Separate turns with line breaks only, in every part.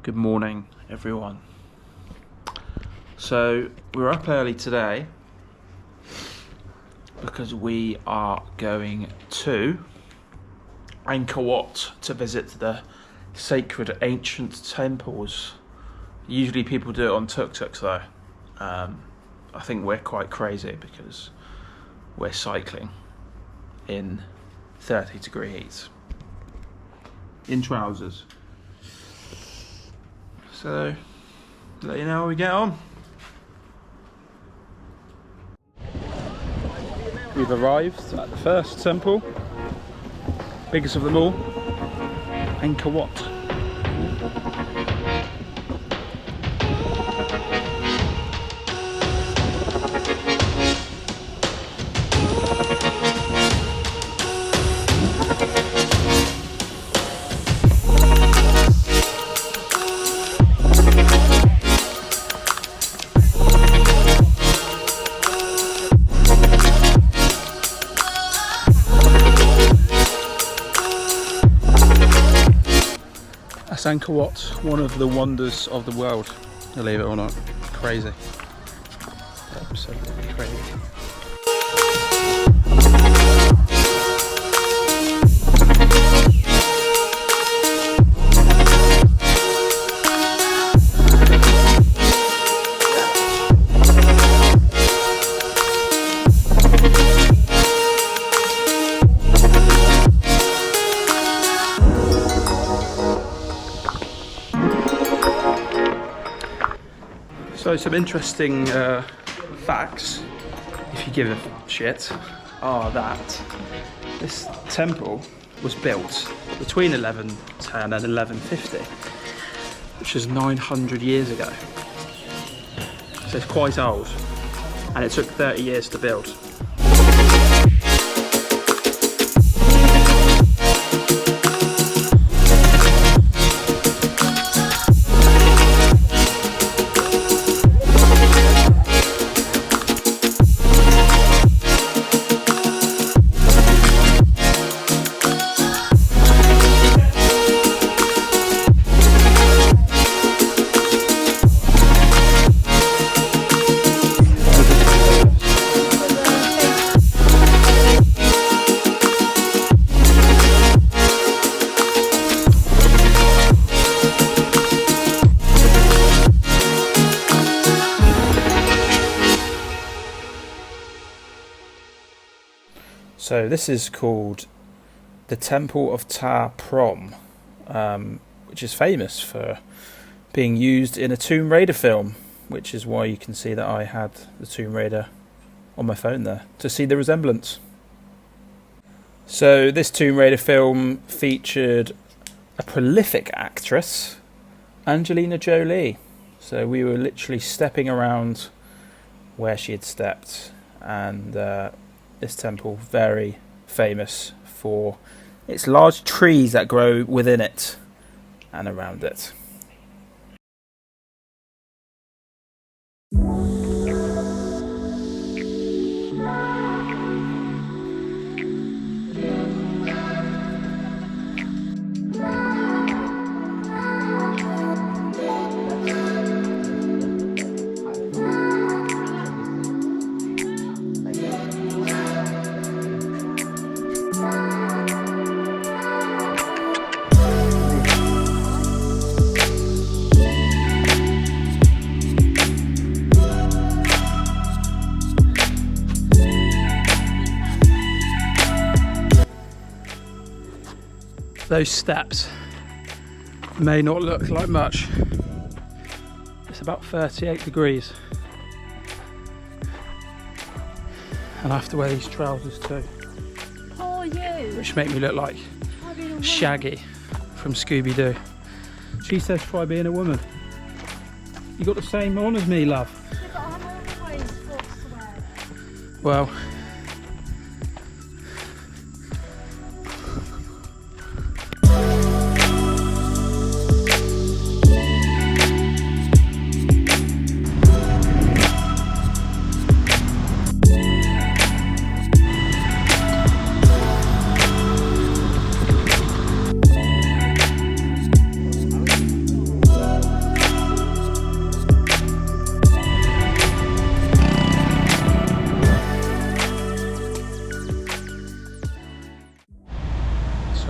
Good morning, everyone. So we're up early today because we are going to Angkor to visit the sacred ancient temples. Usually people do it on tuk-tuks though. I think we're quite crazy because we're cycling in 30-degree heat in trousers. So, let you know how we get on. We've arrived at the first temple, biggest of them all, Angkor. Angkor Wat, one of the wonders of the world, believe it or not. Crazy. Absolutely crazy. So some interesting facts, if you give a shit, are that this temple was built between 1110 and 1150, which is 900 years ago. So it's quite old, and it took 30 years to build. So this is called the Temple of Ta Prohm, which is famous for being used in a Tomb Raider film, which is why you can see that I had the Tomb Raider on my phone there, to see the resemblance. So this Tomb Raider film featured a prolific actress, Angelina Jolie. So we were literally stepping around where she had stepped, and this temple, very famous for its large trees that grow within it and around it. Those steps may not look like much. It's about 38 degrees. And I have to wear these trousers too.
Oh, you!
Which make me look like Shaggy from Scooby-Doo. She says try being a woman. You got the same on as me, love.
Yeah, but I'm always forced to wear it.
Well,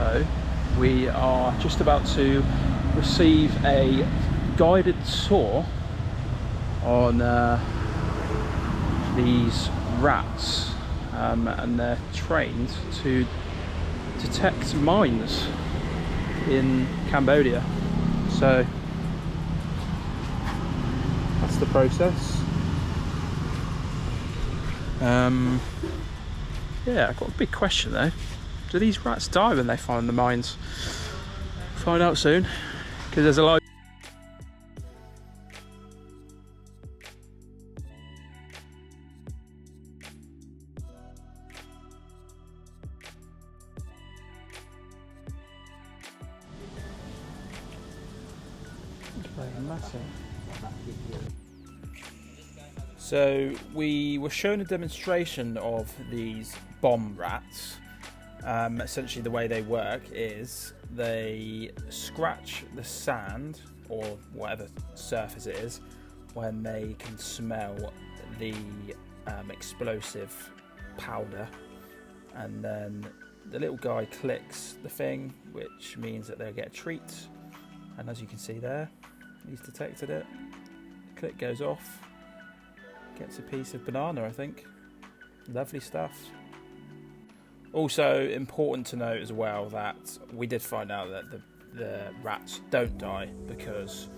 So we are just about to receive a guided tour on these rats, and they're trained to detect mines in Cambodia. So that's the process. Yeah, I've got a big question though. Do these rats die when they find the mines? Find out soon, because there's a lot. So we were shown a demonstration of these bomb rats. Essentially the way they work is they scratch the sand or whatever surface it is when they can smell the explosive powder, and then the little guy clicks the thing, which means that they'll get a treat, and as you can see there, he's detected it. The click goes off, gets a piece of banana, I think. Lovely stuff. Also important to note as well that we did find out that the rats don't die, because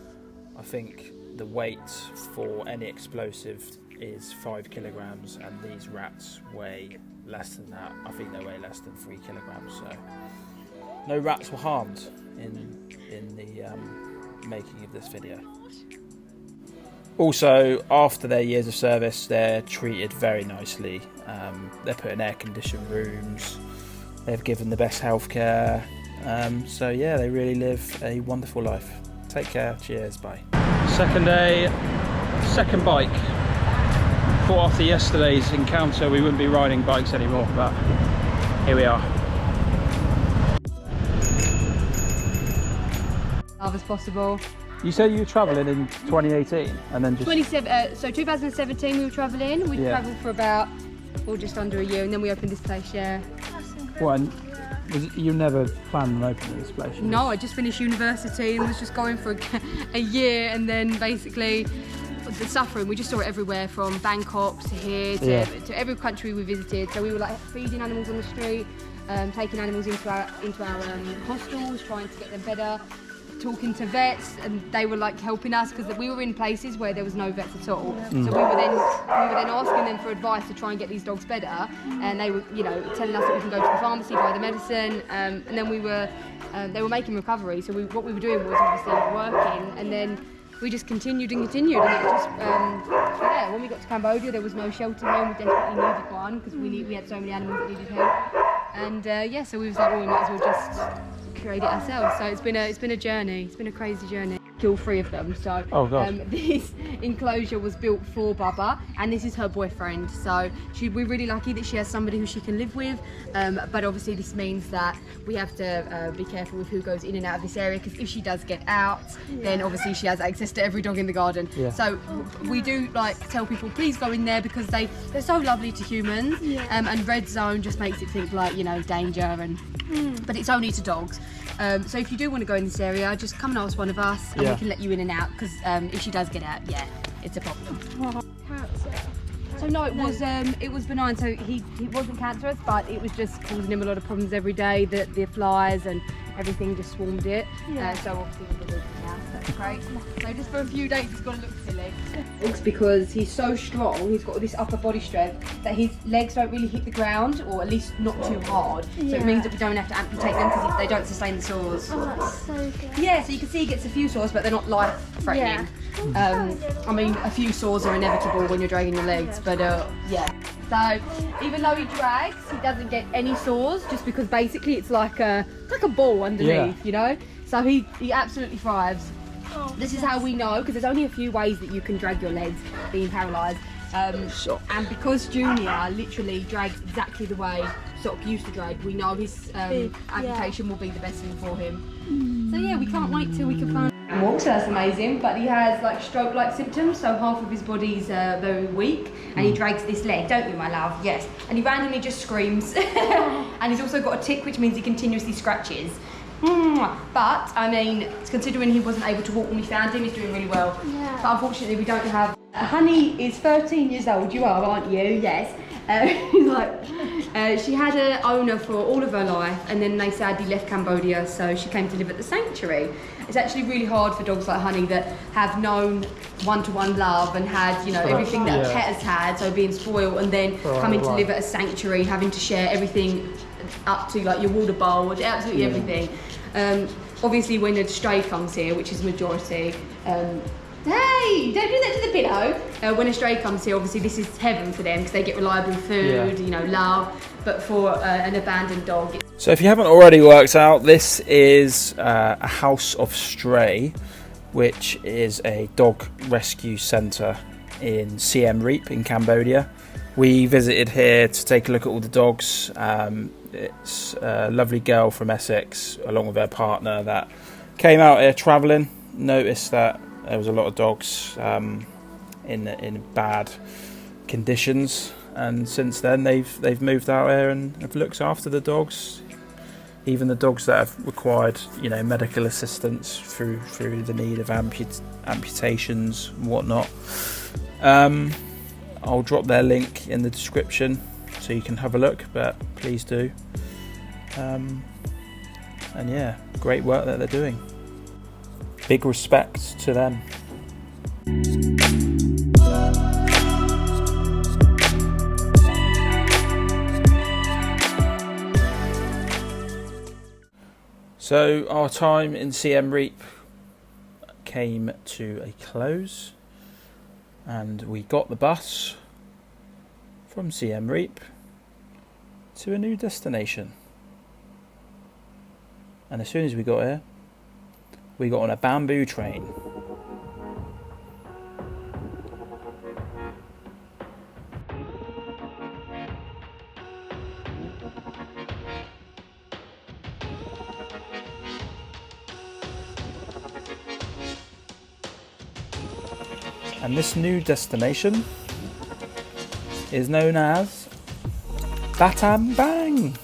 I think the weight for any explosive is 5 kilograms, and these rats weigh less than that. I think they weigh less than 3 kilograms, so no rats were harmed in the making of this video. Also, after their years of service, they're treated very nicely. They're put in air-conditioned rooms. They're given the best healthcare. So yeah, they really live a wonderful life. Take care. Cheers. Bye. Second day, second bike. Thought after yesterday's encounter we wouldn't be riding bikes anymore, but here we are.
As possible.
You said you were travelling in 2018 and then just...
2017 we were travelling. We travelled for about, just under a year, and then we opened this place, yeah.
What, you never planned on opening this place?
No, I just finished university and was just going for a year, and then basically the suffering, we just saw it everywhere, from Bangkok to here to every country we visited. So we were like feeding animals on the street, taking animals into our hostels, trying to get them better, talking to vets, and they were like helping us, because we were in places where there was no vets at all. So we were then asking them for advice to try and get these dogs better, and they were, telling us that we can go to the pharmacy, buy the medicine, and then they were making recovery. So what we were doing was obviously working, and then we just continued, and it just when we got to Cambodia, there was no shelter home. We desperately needed one, because we had so many animals that needed help, and so we was like, well, we might as well just create it ourselves. So it's been a journey. It's been a crazy journey. Killed 3 of them. So this enclosure was built for Bubba, and this is her boyfriend. So we're really lucky that she has somebody who she can live with. But obviously this means that we have to be careful with who goes in and out of this area, because if she does get out, then obviously she has access to every dog in the garden. So we do tell people, please go in there, because they're so lovely to humans. And red zone just makes it think like, danger, and but it's only to dogs. So if you do want to go in this area, just come and ask one of us, and we can let you in and out, because if she does get out, it's a problem.
Cancer.
So no, it was benign. So he wasn't cancerous, but it was just causing him a lot of problems every day. The flies and everything just swarmed it. So obviously we're losing now, so that's great. So just for a few days it's going to look silly. It's because he's so strong, he's got this upper body strength, that his legs don't really hit the ground, or at least not too hard. So it means that we don't have to amputate them, because they don't sustain the sores.
Oh, that's so good.
Yeah, so you can see he gets a few sores, but they're not life-threatening. I mean, a few sores are inevitable when you're dragging your legs, but So even though he drags, he doesn't get any sores, just because basically it's like a ball underneath, So he absolutely thrives. This is how we know, because there's only a few ways that you can drag your legs being paralysed. And because Junior literally drags exactly the way Sock used to drag, we know his amputation will be the best thing for him. So yeah, we can't wait till we can find walk, so that's amazing. But he has like stroke-like symptoms, so half of his body's very weak, and he drags this leg, don't you, my love? Yes. And he randomly just screams. And he's also got a tick, which means he continuously scratches. But I mean, considering he wasn't able to walk when we found him, he's doing really well.
Yeah.
But unfortunately, we don't have. Honey is 13 years old. You are, aren't you? Yes. She had an owner for all of her life, and then they sadly left Cambodia, so she came to live at the sanctuary. It's actually really hard for dogs like Honey that have known one-to-one love and had, you know, everything that a pet has had, so being spoiled, and then coming to live at a sanctuary, having to share everything up to like your water bowl, absolutely everything. Obviously, when a stray comes here, which is majority. Hey, don't do that to the pillow. When a stray comes here, obviously this is heaven for them because they get reliable food, you know, love. But for an abandoned dog.
So if you haven't already worked out, this is a House of Stray, which is a dog rescue centre in Siem Reap in Cambodia. We visited here to take a look at all the dogs. It's a lovely girl from Essex, along with her partner, that came out here travelling, noticed that there was a lot of dogs in bad conditions, and since then they've moved out here and have looked after the dogs, even the dogs that have required, you know, medical assistance through the need of amputations and whatnot. I'll drop their link in the description so you can have a look, but please do. And yeah, great work that they're doing. Big respect to them. So our time in Siem Reap came to a close, and we got the bus from Siem Reap to a new destination. And as soon as we got here, we got on a bamboo train. And this new destination is known as Batam Bang.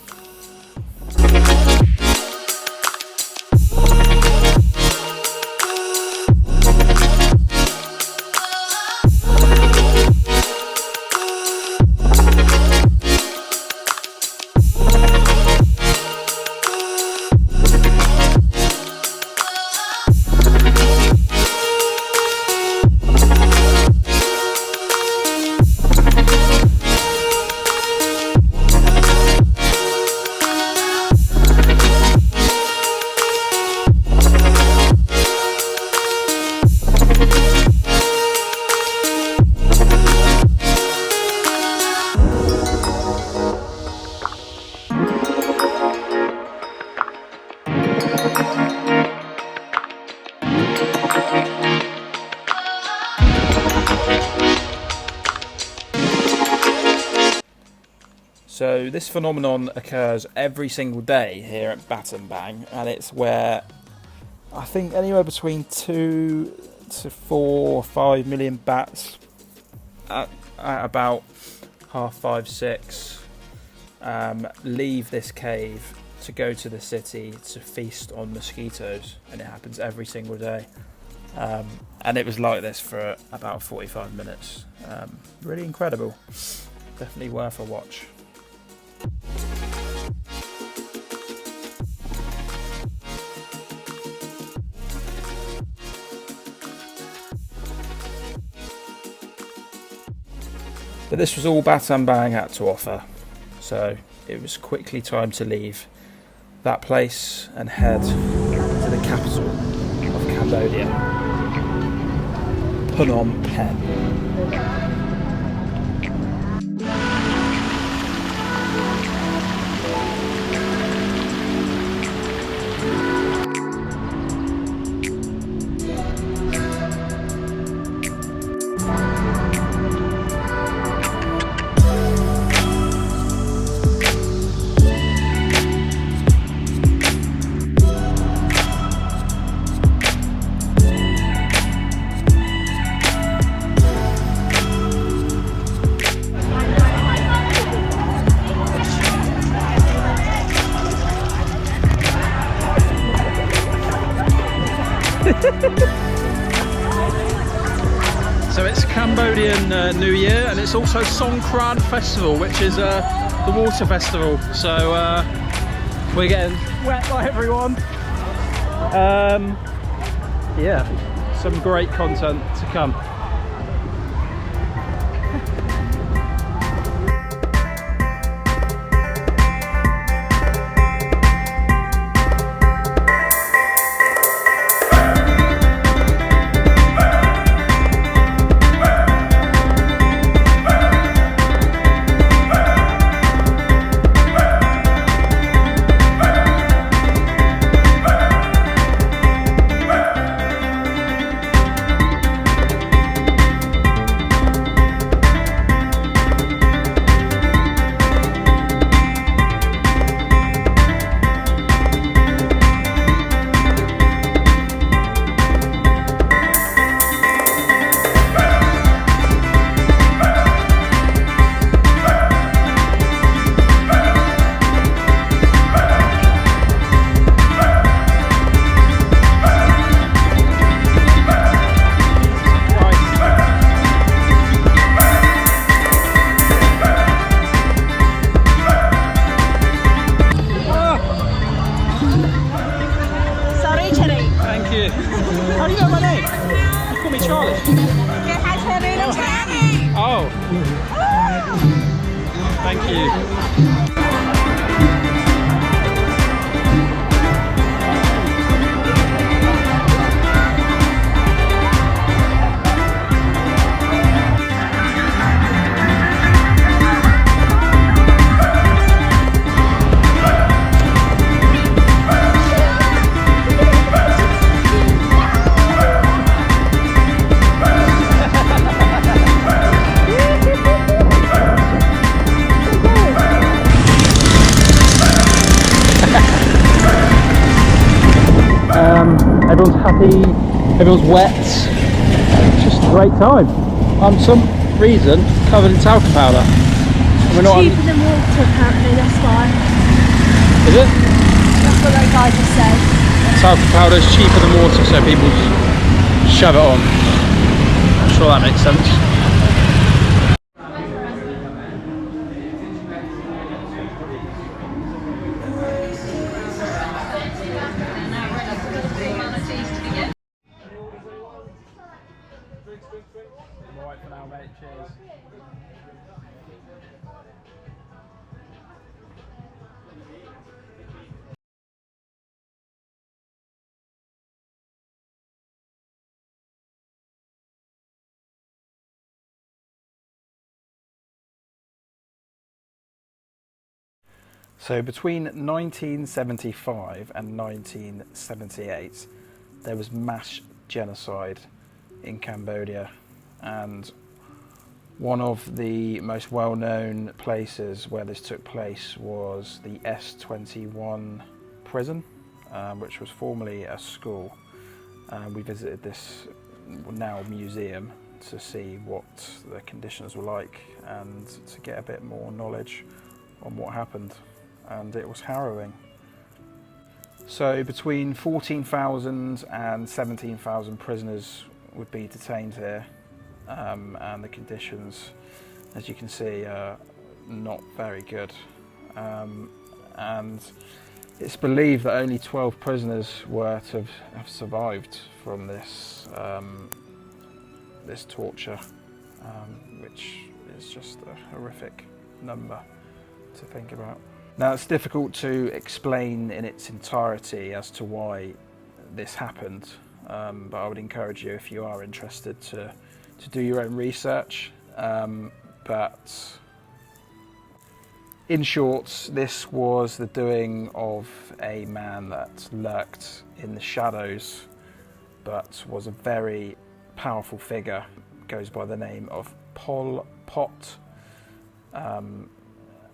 So this phenomenon occurs every single day here at Batam Bang, and it's where I think anywhere between 2 to 4 or 5 million bats at about 5:30, 6 leave this cave to go to the city to feast on mosquitoes, and it happens every single day. And it was like this for about 45 minutes. Really incredible. Definitely worth a watch. But this was all Batam Bang had to offer, so it was quickly time to leave that place and head to the capital of Cambodia, Phnom Penh. So it's Cambodian New Year, and it's also Songkran Festival, which is the water festival. So we're getting wet by everyone. Yeah, some great content to come. How do you know my name? You call me Charlie. Oh. Thank you. Everyone's happy, everyone's wet, it's just a great time. For some reason, covered in talcum powder. And we're not
cheaper than water apparently, that's why.
Is it?
That's what that guy just said.
Talcum powder is cheaper than water, so people shove it on. I'm sure that makes sense. I'm alright for now, mate. Cheers. So between 1975 and 1978, there was mass genocide in Cambodia, and one of the most well-known places where this took place was the S21 prison, which was formerly a school. We visited this now museum to see what the conditions were like and to get a bit more knowledge on what happened, and it was harrowing. So between 14,000 and 17,000 prisoners would be detained here, and the conditions, as you can see, are not very good. And it's believed that only 12 prisoners were to have survived from this this torture, which is just a horrific number to think about. Now, it's difficult to explain in its entirety as to why this happened, but I would encourage you, if you are interested, to do your own research. But in short, this was the doing of a man that lurked in the shadows, but was a very powerful figure. Goes by the name of Pol Pot.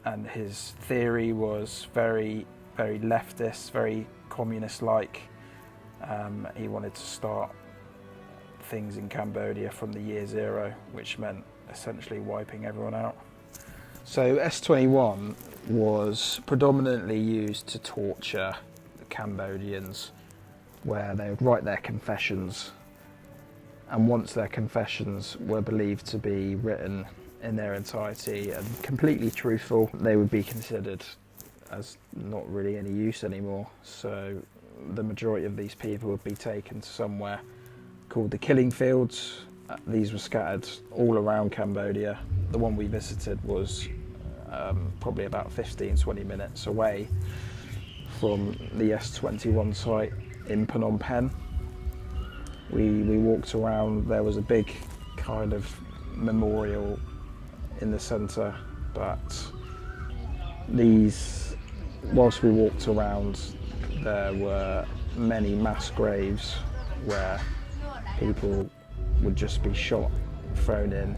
And his theory was very, very leftist, very communist-like. He wanted to start things in Cambodia from the year zero, which meant essentially wiping everyone out. So S21 was predominantly used to torture the Cambodians where they would write their confessions, and once their confessions were believed to be written in their entirety and completely truthful, they would be considered as not really any use anymore. So the majority of these people would be taken to somewhere called the killing fields. These were scattered all around Cambodia. The one we visited was probably about 15-20 minutes away from the S21 site in Phnom Penh. We walked around. There was a big kind of memorial in the centre, but whilst we walked around, there were many mass graves where people would just be shot, thrown in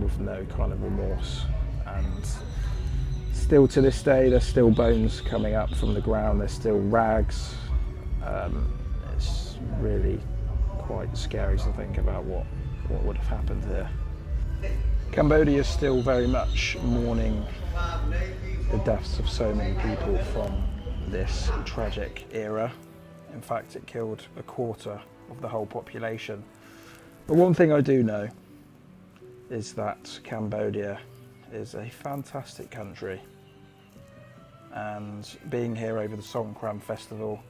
with no kind of remorse. And still to this day, there's still bones coming up from the ground, there's still rags. It's really quite scary to think about what would have happened here. Cambodia is still very much mourning the deaths of so many people from this tragic era. In fact, it killed a quarter of the whole population. But one thing I do know is that Cambodia is a fantastic country, and being here over the Songkran festival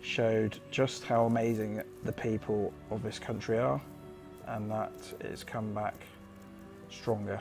showed just how amazing the people of this country are, and that it's come back stronger